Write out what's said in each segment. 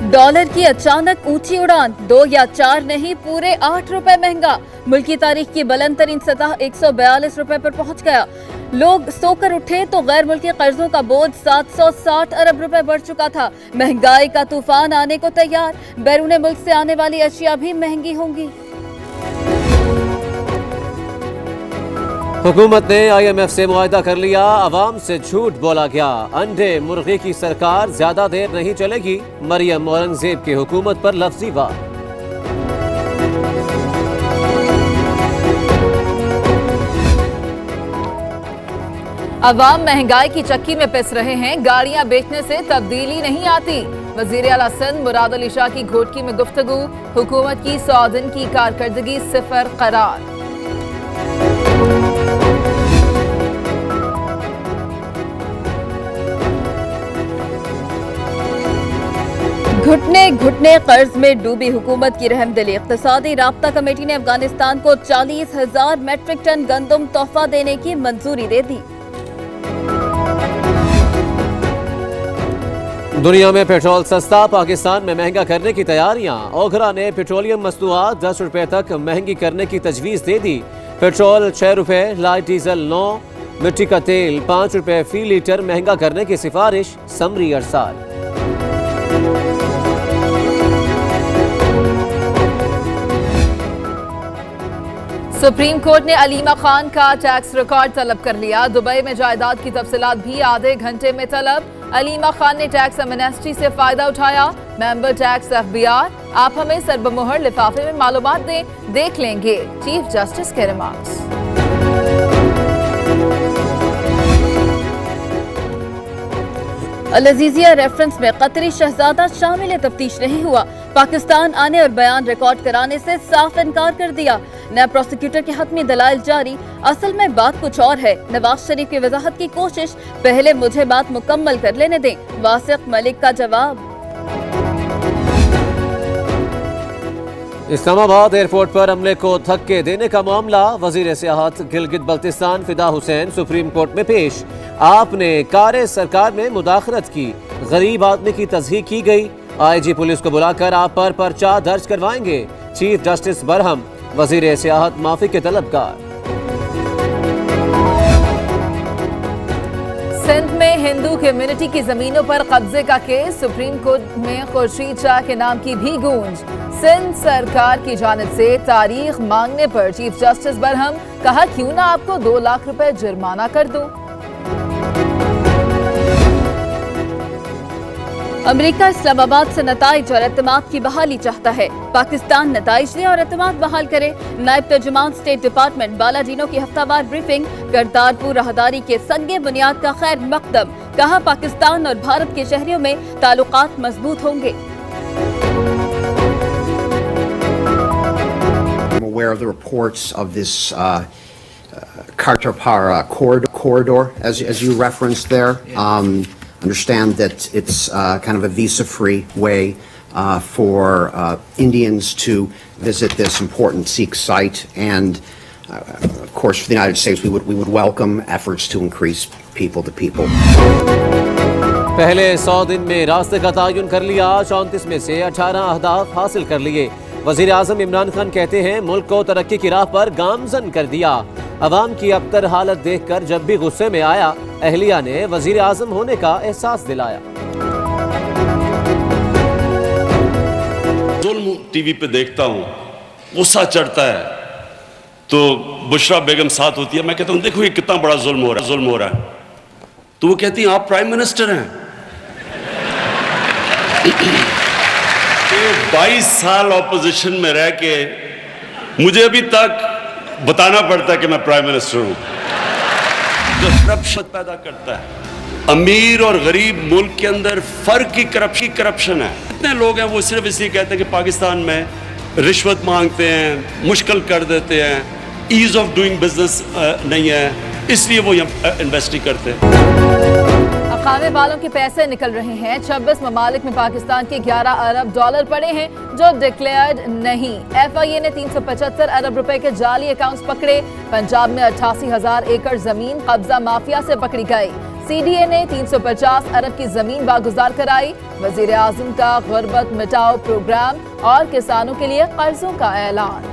Dollar की अचानक ऊंची उड़ान, 2 या 4 नहीं पूरे 8 रुपए महंगा। मुल्क की तारीख की बुलंद तरीन सतह 142 रुपए पर पहुंच गया। लोग सोकर उठे तो गैर मुल्की कर्जों का बोझ 760 अरब रुपए बढ़ चुका था। महंगाई का तूफान आने को तैयार, बैरून मुल्क से आने वाली अशिया भी महंगी होंगी। हुकूमत ने IMF से मुआहदा कर लिया, अवाम से झूठ बोला गया। अंडे मुर्गी की सरकार ज्यादा देर नहीं चलेगी। मरियम औरंगजेब की हुकूमत पर लफ्जी वार। अवाम महंगाई की चक्की में पिस रहे हैं, गाड़ियां बेचने से तब्दीली नहीं आती। वजीर आला सिंध मुराद अली शाह की घोटकी में गुफ्तगू, हुकूमत की 100 दिन की कारकर्दगी 0 करार। घुटने घुटने कर्ज में डूबी हुकूमत की रहमदिली। इक़्तिसादी राब्ता कमेटी ने अफगानिस्तान को 40,000 मेट्रिक टन गंदम तोहफा देने की मंजूरी दे दी। दुनिया में पेट्रोल सस्ता, पाकिस्तान में महंगा करने की तैयारियां। ओगरा ने पेट्रोलियम मस्तूआत 10 रुपए तक महंगी करने की तजवीज़ दे दी। पेट्रोल 6 रुपए, लाइट डीजल 9, मिट्टी का तेल 5 रुपए फी लीटर महंगा करने की सिफारिश समरी अरसाल। सुप्रीम कोर्ट ने अलीमा खान का टैक्स रिकॉर्ड तलब कर लिया। दुबई में जायदाद की तफसीलात भी आधे घंटे में तलब। अलीमा खान ने टैक्स एमनेस्टी से फायदा उठाया। मेंबर टैक्स FBI, आप हमें सरबमोहर लिफाफे में मालूमात दें, देख लेंगे। चीफ जस्टिस के रिमार्क्स। अल-अज़ीज़िया रेफरेंस में कतरी शहजादा शामिल तफ्तीश नहीं हुआ। पाकिस्तान आने और बयान रिकॉर्ड कराने से साफ इनकार कर दिया। नया प्रोसिक्यूटर के हतमी दलाइल जारी, असल में बात कुछ और है। नवाज शरीफ की वजाहत की कोशिश, पहले मुझे बात मुकम्मल कर लेने दें। वासिक मलिक का जवाब। इस्लामाबाद एयरपोर्ट पर अमले को धक्के देने का मामला। वजीर सियाहत गिलगित बल्तिस्तान फिदा हुसैन सुप्रीम कोर्ट में पेश। आपने कारे सरकार में मुदाखलत की, गरीब आदमी की तस्दीक की गई। IG पुलिस को बुलाकर आप पर पर्चा दर्ज करवाएंगे। चीफ जस्टिस बरहम, वजीर सियाहत माफी के तलबगार। सिंध में हिंदू कम्युनिटी की जमीनों पर कब्जे का केस, सुप्रीम कोर्ट में खुर्शीद शाह के नाम की भी गूंज। सिंध सरकार की जानिब से तारीख मांगने पर चीफ जस्टिस बरहम, कहा क्यों ना आपको 2 लाख रुपए जुर्माना कर दूं। अमेरिका इस्लामाबाद से नताइज और एतमाद की बहाली चाहता है। पाकिस्तान नताइज दे और एतमाद बहाल करे। नायब तर्जुमान स्टेट डिपार्टमेंट बालाजीनो की हफ्तावार ब्रीफिंग। करतारपुर राहदारी के संगे बुनियाद का खैर मकदम, कहा पाकिस्तान और भारत के शहरियों में ताल्लुकात मजबूत होंगे। I'm aware of the reports of this Kartarpur corridor, as you referenced there. Understand that it's kind of a visa-free way for Indians to visit this important Sikh site, and of course, for the United States, we would welcome efforts to increase people to people. पहले 100 दिन में रास्ते का तयन कर लिया। 34 में से 18 अहदाफ हासिल कर लिए। वजीर आजम इमरान खान कहते हैं मुल्क को तरक्की की राह पर गामजन कर दिया। अवाम की अबतर हालत देखकर जब भी गुस्से में आया, अहलिया ने वजीर आजम होने का एहसास दिलाया। जुल्म टीवी पे देखता हूँ, गुस्सा चढ़ता है, तो बुशरा बेगम साथ होती है। मैं कहता हूँ देखो ये कितना बड़ा जुल्म हो रहा है। तो वो कहती है आप प्राइम मिनिस्टर हैं। 22 साल ऑपोजिशन में रह के मुझे अभी तक बताना पड़ता है कि मैं प्राइम मिनिस्टर हूं। जो करप्शन पैदा करता है, अमीर और गरीब मुल्क के अंदर फर्क की करप्शन है। इतने लोग हैं वो सिर्फ इसलिए कहते हैं कि पाकिस्तान में रिश्वत मांगते हैं, मुश्किल कर देते हैं, ईज ऑफ डूइंग बिजनेस नहीं है, इसलिए वो यहाँ इन्वेस्ट नहीं करते। अकामे वालों के पैसे निकल रहे हैं। 26 ममालिक में पाकिस्तान के 11 अरब डॉलर पड़े हैं जो डिक्लेयर्ड नहीं। FIA ने 375 अरब रुपए के जाली अकाउंट्स पकड़े। पंजाब में 88,000 एकड़ जमीन कब्जा माफिया से पकड़ी गई। CDA ने 350 अरब की जमीन वागुजार कराई। वजीर आजम का गुर्बत मिटाओ प्रोग्राम और किसानों के लिए कर्जों का ऐलान।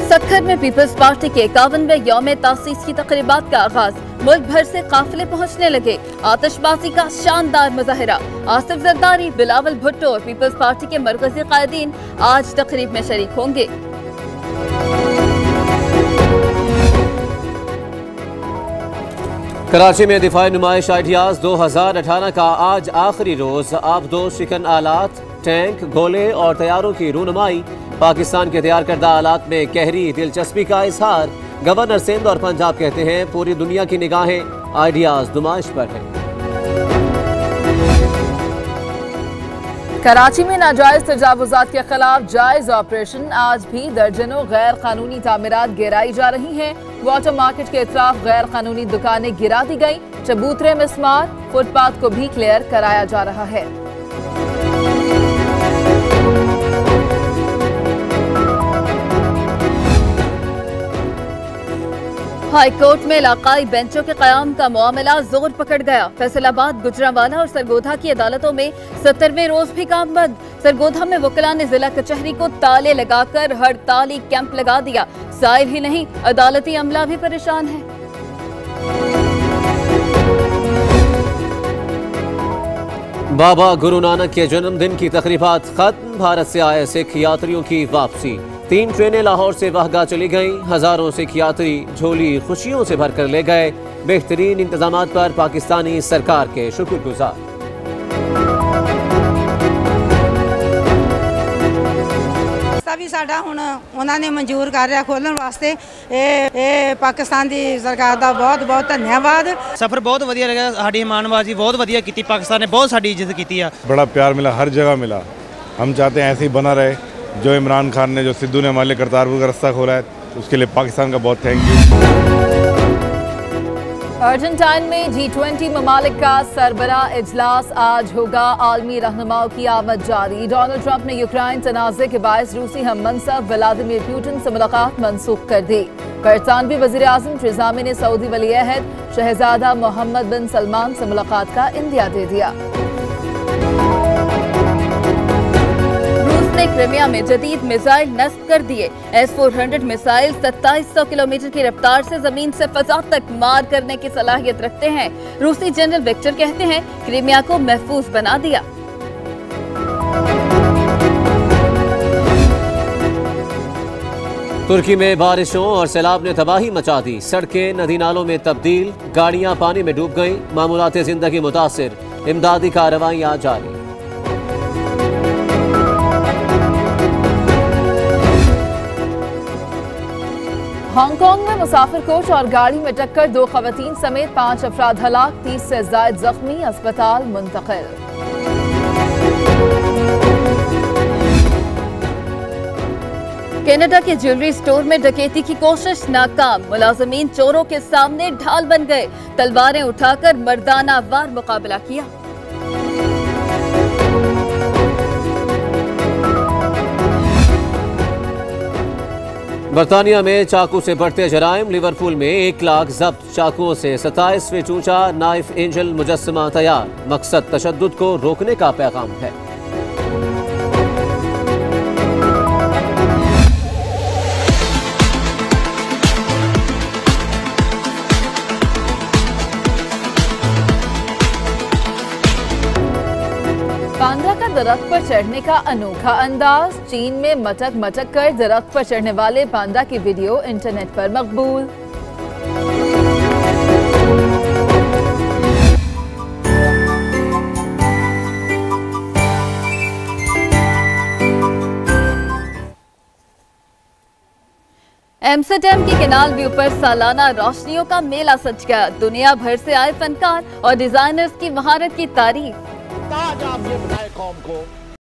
सक्खर में पीपल्स पार्टी के 51वें यौम तासीस की तकरीबात का आगाज। मुल्क भर से काफिले पहुंचने लगे। आतिशबाजी का शानदार मुजाहिरा। आसिफ जरदारी, बिलावल भुट्टो और पीपल्स पार्टी के मरकजी कायदीन आज तकरीब में शरीक होंगे। कराची में दिफाई नुमाइश आइडियाज 2018 का आज आखिरी रोज। आबदोश शिकन आलात, टैंक, गोले और तैयारों की रूनुमाई। पाकिस्तान के तैयार करदा आलात में गहरी दिलचस्पी का इजहार। गवर्नर सिंध और पंजाब कहते हैं पूरी दुनिया की निगाहें आइडियाज नुमाइश पर हैं। कराची में नाजायज तजावुजात के खिलाफ जायज ऑपरेशन। आज भी दर्जनों गैर कानूनी तामीरात गिराई जा रही हैं। वाटर मार्केट के इतराफ गैर कानूनी दुकानें गिरा दी गई। चबूतरे मिस्मार, फुटपाथ को भी क्लियर कराया जा रहा है। हाई कोर्ट में इलाकाई बेंचों के कयाम का मामला जोर पकड़ गया। फैसलाबाद, गुजरांवाला और सरगोधा की अदालतों में 70वें रोज भी काम बंद। सरगोधा में वकीलान ने जिला कचहरी को ताले लगाकर हड़ताली कैंप लगा दिया। साइल ही नहीं, अदालती अमला भी परेशान है। बाबा गुरु नानक के जन्मदिन की तकरीबात खत्म। भारत से आए सिख यात्रियों की वापसी। 3 ट्रेनें लाहौर से वहगा चली गईं। हजारों सिख यात्री झोली खुशियों से भरकर ले गए। बेहतरीन इंतजामात पर पाकिस्तानी सरकार के शुक्रगुजार। भी साडा हुण उन्होंने मंजूर कर रहा खोलने वास्ते। पाकिस्तान की सरकार का बहुत बहुत धन्यवाद। सफर बहुत वधिया लगा। साडी मेहमानबाजी बहुत वधिया की। पाकिस्तान ने बहुत साडी इज्जत की है। बड़ा प्यार मिला, हर जगह मिला। हम चाहते हैं ऐसे ही बना रहे। जो इमरान खान ने, जो सिद्धू ने हमारे लिए करतारपुर का रास्ता खोला है, उसके लिए पाकिस्तान का बहुत थैंक यू। अर्जेंटाइन में G20 ममालिक का सरबराह इजलास आज होगा। आलमी रहनुमाओं की आमद जारी। डोनाल्ड ट्रंप ने यूक्रेन तनाज़े के बायस रूसी हम मनसब व्लादिमीर पुतिन से मुलाकात मनसूख कर दी। बरतानवी वज़ीर आज़म ट्रिज़ामी ने सऊदी वली अहद शहजादा मोहम्मद बिन सलमान से मुलाकात का इंदिया दे दिया। ने क्रीमिया में जदीद मिसाइल नस्ब कर दिए। S-400 मिसाइल 2700 किलोमीटर की रफ्तार से जमीन से फजा तक मार करने की सलाहियत रखते हैं। रूसी जनरल विक्टर कहते हैं क्रीमिया को महफूज बना दिया। तुर्की में बारिशों और सैलाब ने तबाही मचा दी। सड़कें नदी नालों में तब्दील, गाड़ियां पानी में डूब गईं। मामूलात जिंदगी मुतासिर। इमदादी कार्रवाइयां जारी। हांगकांग में मुसाफिर कोच और गाड़ी में टक्कर। 2 खवातीन समेत 5 अफराद हलाक। 30 से ज्यादा जख्मी अस्पताल मुंतकिल। कनाडा के ज्वेलरी स्टोर में डकैती की कोशिश नाकाम। मुलाजमीन चोरों के सामने ढाल बन गए। तलवारें उठाकर मर्दाना वार मुकाबला किया। बरतानिया में चाकू से बढ़ते जराइम। लिवरपूल में 1 लाख जब्त चाकुओं से 27 फीट ऊंचा नाइफ एंजल मुजस्समा तैयार। मकसद तशद्दुद को रोकने का पैगाम है। पांडा का दरख्त पर चढ़ने का अनोखा अंदाज। चीन में मटक मटक कर दरख्त पर चढ़ने वाले पांडा की वीडियो इंटरनेट पर मकबूल। एम्स्टरडैम की केनाल व्यू पर सालाना रोशनियों का मेला सज गया। दुनिया भर से आए फनकार और डिजाइनर्स की महारत की तारीफ। ताज आपसे बनाए कौम को